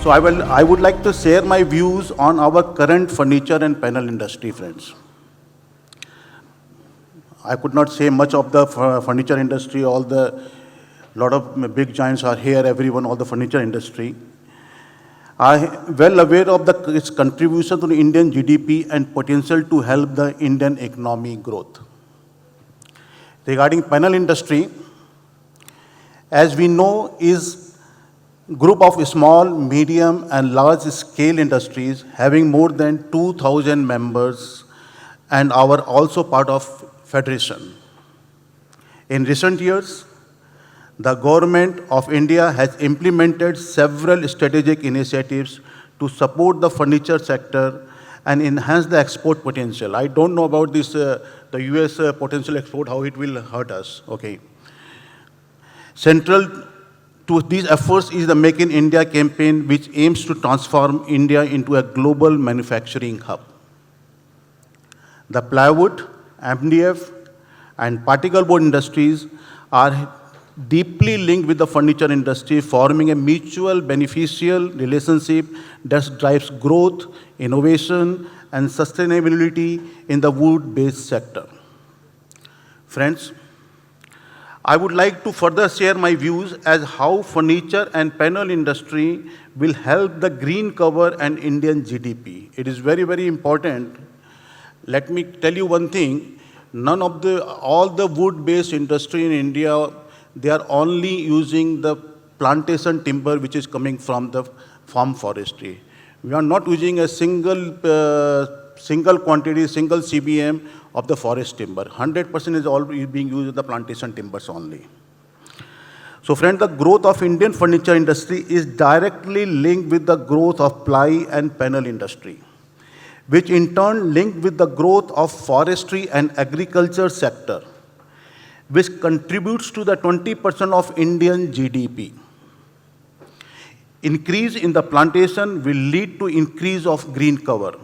So I would like to share my views on our current furniture and panel industry, friends. I could not say much of the furniture industry. Lot of big giants are here. Everyone, all the furniture industry. I am well aware of its contribution to the Indian GDP and potential to help the Indian economy growth. Regarding panel industry, as we know, is group of small, medium, and large-scale industries having more than 2,000 members and are also part of federation. In recent years, the government of India has implemented several strategic initiatives to support the furniture sector and enhance the export potential. I don't know about this, the US potential export, how it will hurt us, okay. Central to these efforts is the Make in India campaign, which aims to transform India into a global manufacturing hub. The plywood, MDF, and particle board industries are deeply linked with the furniture industry, forming a mutual beneficial relationship that drives growth, innovation, and sustainability in the wood-based sector. Friends, I would like to further share my views as how furniture and panel industry will help the green cover and Indian GDP. It is very, very important. Let me tell you one thing. All the wood-based industry in India, they are only using the plantation timber which is coming from the farm forestry. We are not using a single quantity, single CBM of the forest timber. 100% is all being used in the plantation timbers only. So friends, the growth of Indian furniture industry is directly linked with the growth of ply and panel industry, which in turn linked with the growth of forestry and agriculture sector, which contributes to the 20% of Indian GDP. Increase in the plantation will lead to increase of green cover.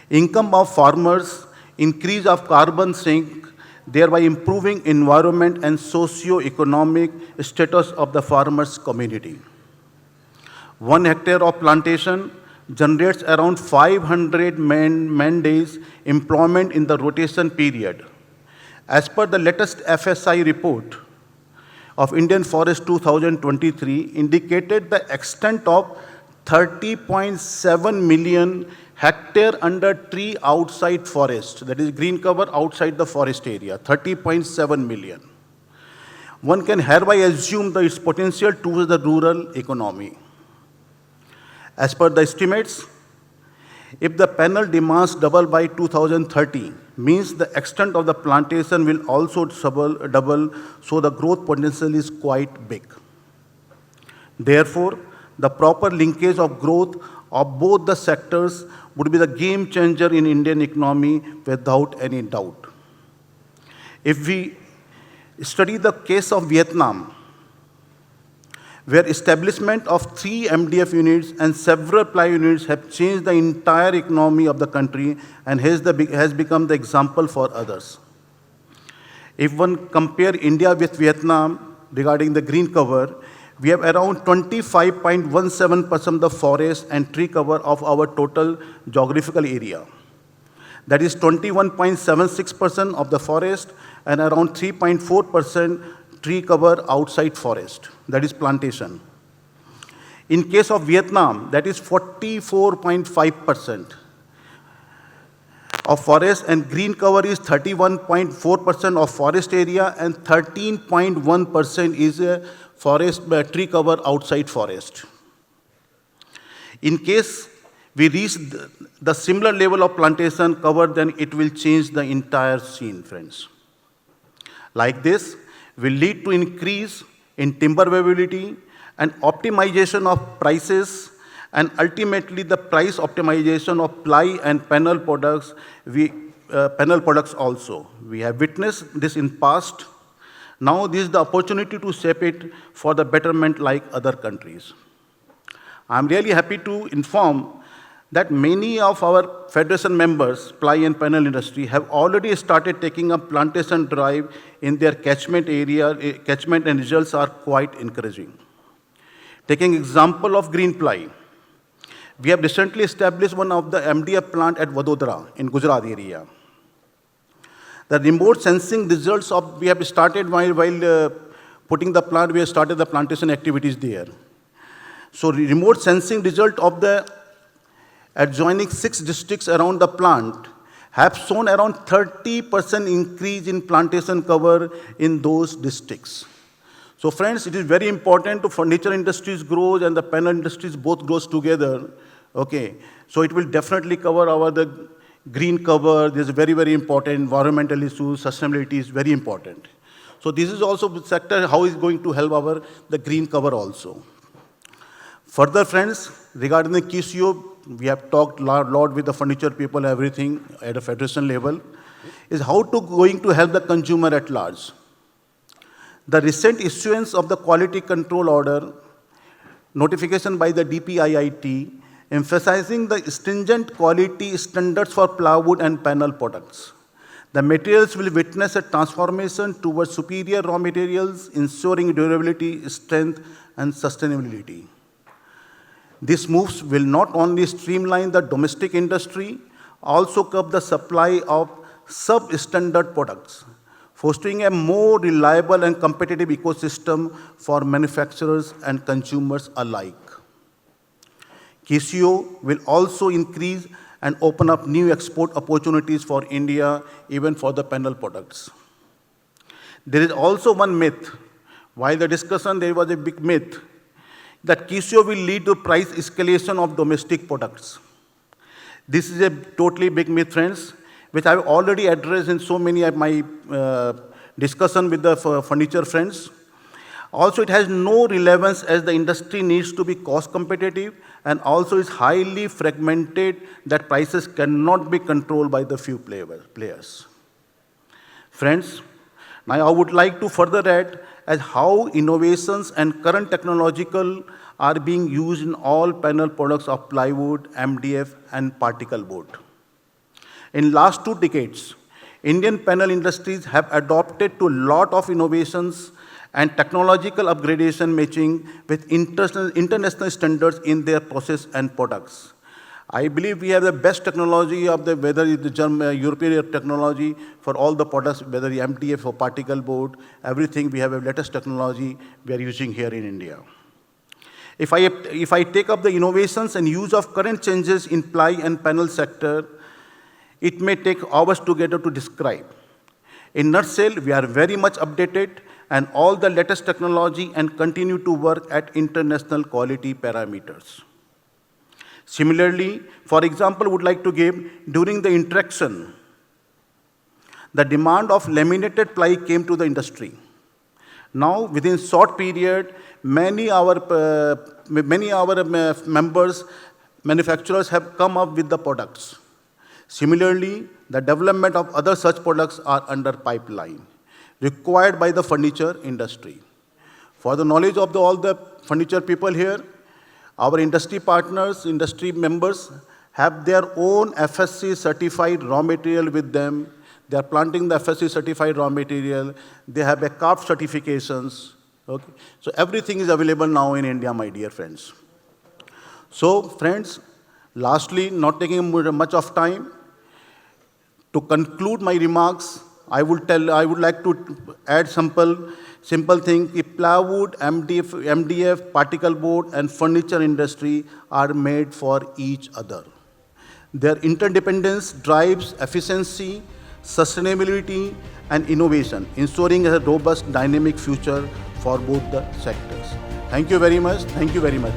Income of farmers, increase of carbon sink, thereby improving environment and socio-economic status of the farmers' community. 1 hectare of plantation generates around 500 man days employment in the rotation period. As per the latest FSI report of Indian Forest 2023, indicated the extent of 30.7 million hectare under tree outside forest, that is green cover outside the forest area, 30.7 million. One can hereby assume its potential towards the rural economy. As per the estimates, if the panel demands double by 2030, means the extent of the plantation will also double, so the growth potential is quite big. Therefore, the proper linkage of growth of both the sectors would be the game changer in Indian economy without any doubt. If we study the case of Vietnam, where establishment of 3 MDF units and several ply units have changed the entire economy of the country and has become the example for others. If one compare India with Vietnam regarding the green cover, we have around 25.17% of the forest and tree cover of our total geographical area. That is 21.76% of the forest and around 3.4% tree cover outside forest, that is plantation. In case of Vietnam, that is 44.5% of forest, and green cover is 31.4% of forest area and 13.1% is forest tree cover outside forest. In case we reach the similar level of plantation cover, then it will change the entire scene, friends. Like this, will lead to increase in timber availability and optimization of prices, and ultimately the price optimization of ply and panel products also. We have witnessed this in past. Now this is the opportunity to shape it for the betterment like other countries. I'm really happy to inform that many of our federation members, ply and panel industry, have already started taking up plantation drive in their catchment and results are quite encouraging. Taking example of green ply, We have recently established one of the MDF plant at Vadodara in Gujarat area. The remote sensing results of, we have started while putting the plant, we have started the plantation activities there. So remote sensing result of the adjoining 6 districts around the plant have shown around 30% increase in plantation cover in those districts. So friends, it is very important to furniture industries grows and the panel industries both grows together. Okay, so it will definitely cover the green cover. This is very, very important. Environmental issues, sustainability is very important. So this is also the sector how is going to help the green cover also. Further, friends, regarding the QCO, we have talked a lot with the furniture people, everything at a federation level, is how to going to help the consumer at large. The recent issuance of the quality control order, notification by the DPIIT, emphasizing the stringent quality standards for plywood and panel products. The materials will witness a transformation towards superior raw materials, ensuring durability, strength, and sustainability. These moves will not only streamline the domestic industry, also curb the supply of substandard products, fostering a more reliable and competitive ecosystem for manufacturers and consumers alike. QCO will also increase and open up new export opportunities for India, even for the panel products. There is also one myth. While the discussion, there was a big myth that QCO will lead to price escalation of domestic products. This is a totally big myth, friends, which I've already addressed in so many of my discussion with the furniture friends. Also, it has no relevance as the industry needs to be cost competitive and also is highly fragmented that prices cannot be controlled by the few players. Friends, now I would like to further add as how innovations and current technological are being used in all panel products of plywood, MDF, and particle board. In last 2 decades, Indian panel industries have adopted to a lot of innovations and technological upgradation matching with international standards in their process and products. I believe we have the best technology of whether it's the European technology for all the products, whether the MDF or particle board, everything we have a latest technology we are using here in India. If I take up the innovations and use of current changes in ply and panel sector, it may take hours together to describe. In nutshell, we are very much updated and all the latest technology and continue to work at international quality parameters. Similarly, for example, would like to give, during the interaction, the demand of laminated ply came to the industry. Now, within short period, many our members, manufacturers have come up with the products. Similarly, the development of other such products are under pipeline, required by the furniture industry. For the knowledge of all the furniture people here, our industry partners, industry members have their own FSC certified raw material with them. They are planting the FSC certified raw material. They have a CARP certifications. Okay? So everything is available now in India, my dear friends. So friends, lastly, not taking much of time, to conclude my remarks, I would like to add simple thing. Plywood, MDF, particle board, and furniture industry are made for each other. Their interdependence drives efficiency, sustainability, and innovation, ensuring a robust, dynamic future for both the sectors. Thank you very much. Thank you very much.